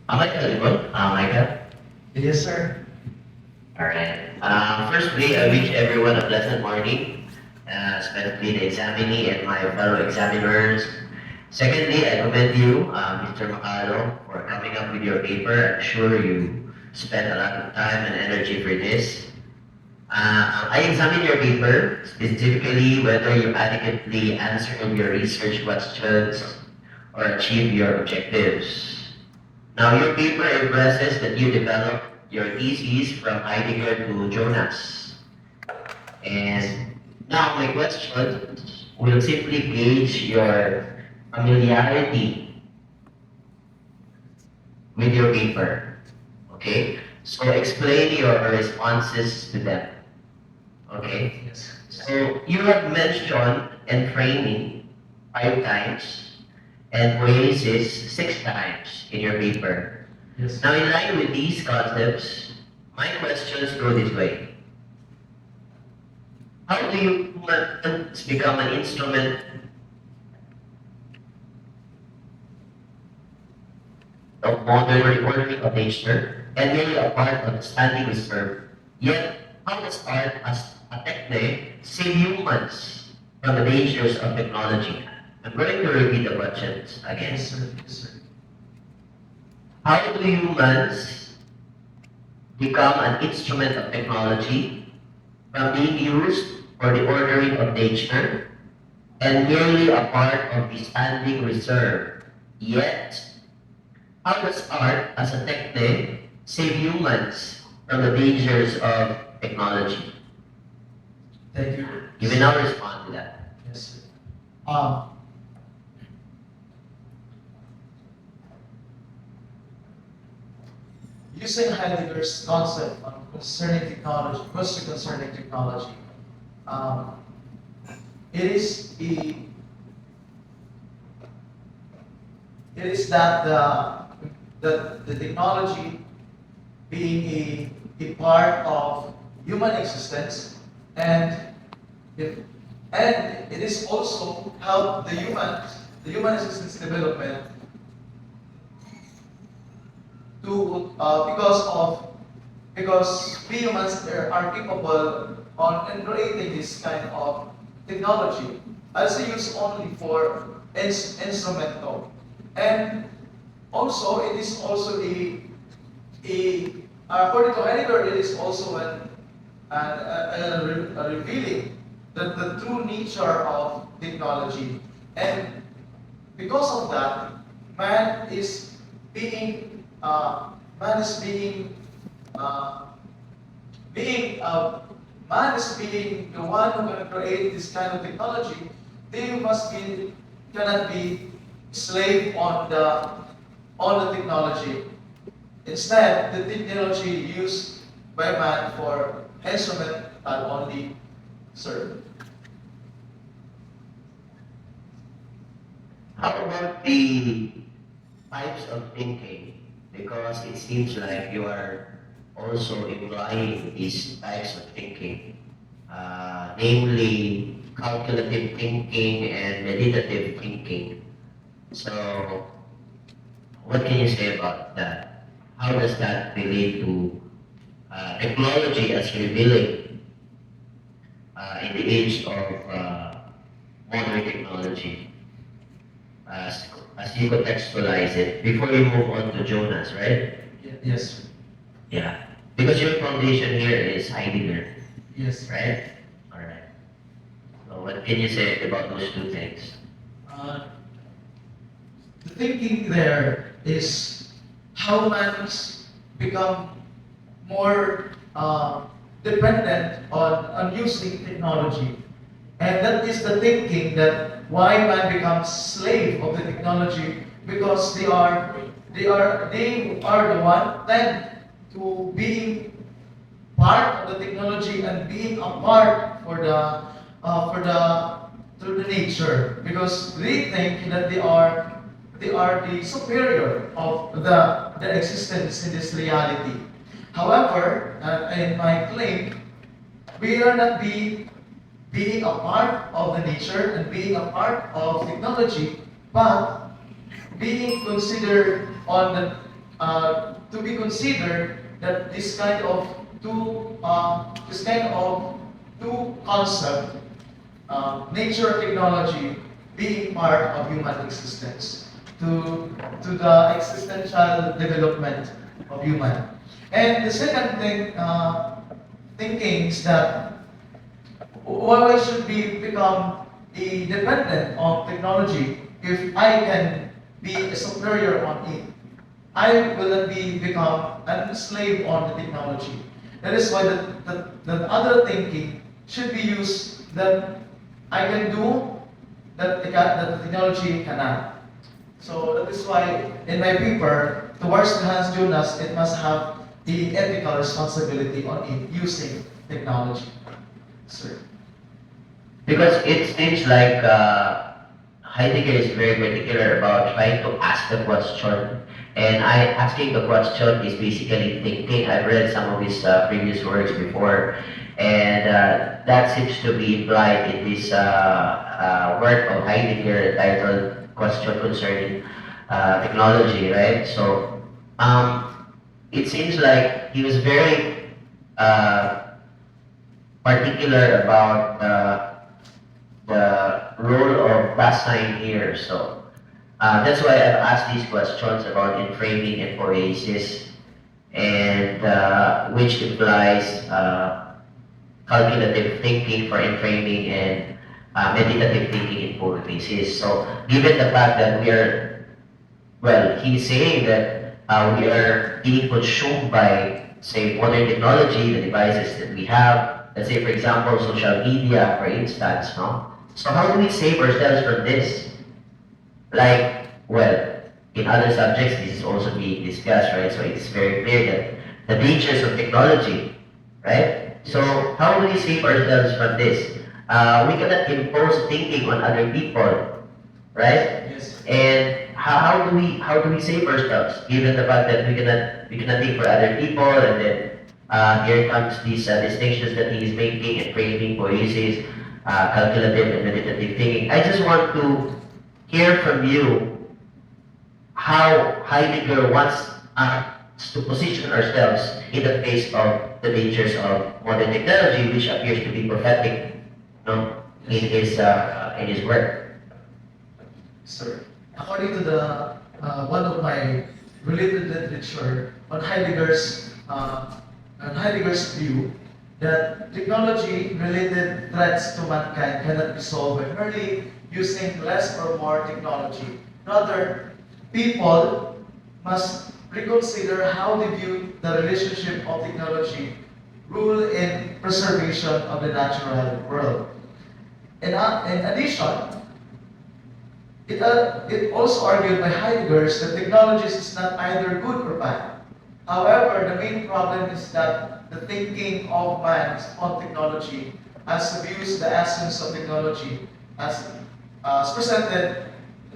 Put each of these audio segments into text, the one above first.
Am I audible, Michael? Yes, sir. Alright. Firstly, I wish everyone a pleasant morning, especially the examinee and my fellow examiners. Secondly, I commend you, Mr. Macalo, for coming up with your paper. I'm sure you spent a lot of time and energy for this. I examined your paper, specifically whether you adequately answered your research questions or achieved your objectives. Now, your paper impresses that you developed your thesis from Heidegger to Jonas. And now my question will simply gauge your familiarity with your paper. Okay? So explain your responses to them. Okay? Yes. So you have mentioned enframing 5 times and poiesis 6 times in your paper. Yes. Now, in line with these concepts, my questions go this way. How do humans become an instrument of modern ordering of nature and merely a part of the standing reserve? Yet, how does art as a technique save humans from the dangers of technology? I'm going to repeat the questions again. Yes, sir. Yes, sir. How do humans become an instrument of technology from being used for the ordering of nature and merely a part of the standing reserve? Yet, how does art as a technique save humans from the dangers of technology? Thank you. You will now respond to that. Yes, sir. Um, Using Heidegger's concept on concerning technology, question concerning technology, um, it is a, it is that the technology being a part of human existence, and if and it is also help the human existence development to because we humans are capable on in creating this kind of technology as used only for instrumental, and also it is also a according to Heidegger, it is also a revealing the true nature of technology, and because of that, man is being man is being uh, being man is being the one who can create this kind of technology. They must be cannot be slave on the technology. Instead, the technology used by man for instrument and only serve. How about the types of thinking? Because it seems like you are also employing these types of thinking, namely calculative thinking and meditative thinking. So, what can you say about that? How does that relate to technology as revealing in the age of modern technology? As, as you contextualize it before you move on to Jonas, right? Yes. Yeah. Because your foundation here is Heidegger, Yes. right? Alright. So what can you say about those two things? Uh, the thinking there is how man's become more dependent on using technology. And that is the thinking that why man becomes slave of the technology, because they are the one tend to being part of the technology and being a part for the nature, because they think that they are the superior of the existence in this reality. However, in my claim, we are not being a part of the nature and being a part of technology, but being considered to be considered that this kind of two concept, nature and technology, being part of human existence to the existential development of human. And the second thing, thinking is that why should we become a dependent on technology if I can be a superior on it? I will not become a slave on the technology. That is why the other thinking should be used that I can do that the technology cannot. So that is why in my paper, towards the Hans Jonas, it must have the ethical responsibility on it using technology. Sir. Because it seems like Heidegger is very particular about trying to ask the question. And asking the question is basically thinking. I've read some of his previous works before, and that seems to be implied in this work of Heidegger titled Question Concerning Technology, right? So it seems like he was very particular about the role of pastime here. So that's why I've asked these questions about inframing and poiesis, and which implies calculative thinking for inframing and meditative thinking in poiesis. So given the fact that we are, well, he's saying that we are being consumed by, say, modern technology, the devices that we have. Let's say, for example, social media, for instance, no? So how do we save ourselves from this? Like, well, in other subjects, this is also being discussed, right? So it's very clear that the dangers of technology, right? So how do we save ourselves from this? We cannot impose thinking on other people, right? Yes. And how do we save ourselves given the fact that we cannot think for other people, and then here comes these distinctions that he is making and framing poiesis, calculative and meditative thinking. I just want to hear from you how Heidegger wants us to position ourselves in the face of the dangers of modern technology, which appears to be prophetic, no, in his work. Sir, according to the one of my related literature on Heidegger's view, that technology-related threats to mankind cannot be solved by merely using less or more technology. Rather, people must reconsider how they view the relationship of technology, rule in preservation of the natural world. In addition, it also argued by Heidegger that technology is not either good or bad. However, the main problem is that the thinking of man on technology as views the essence of technology as presented,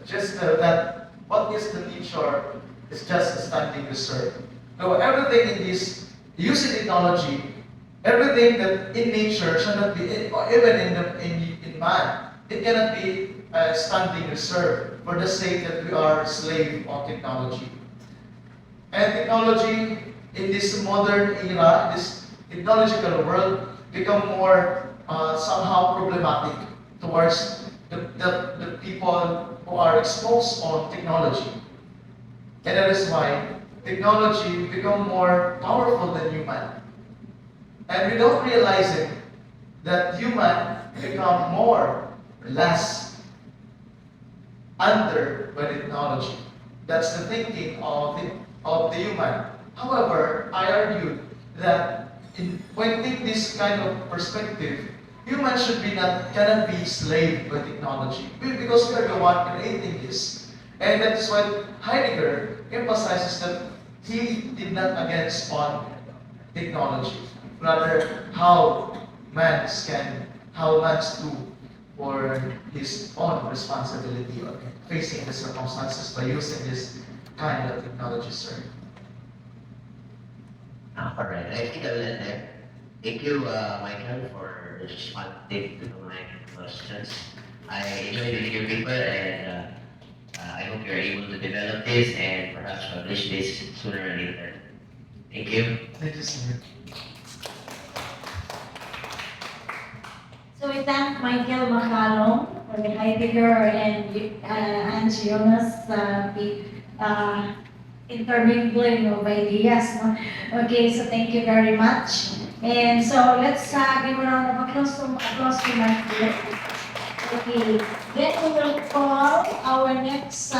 just that what is the nature is just a standing reserve. So everything in this using technology, everything that in nature should not be, or even in man, it cannot be a standing reserve for the sake that we are slave of technology. And technology in this modern era, this technological world, become more somehow problematic towards the people who are exposed on technology. And that is why technology become more powerful than human. And without realizing that human become more, less under by technology. That's the thinking of the human. However, I argue that when think this kind of perspective, humans cannot be slave by technology because we are the one creating this. And that's why Heidegger emphasizes that he did not against on technology, rather how man's do for his own responsibility of facing the circumstances by using this kind of technology, sir. All right, I think I will end there. Thank you, Michael, for responding to my questions. I enjoyed reading your paper, and I hope you're able to develop this and perhaps publish this sooner or later. Thank you. Thank you, sir. So we thank Michael Macalong for the Heidegger and Hans Jonas intermingling of ideas. No? Okay, so thank you very much. And so let's give a round of applause to Michael. Okay, then we will call our next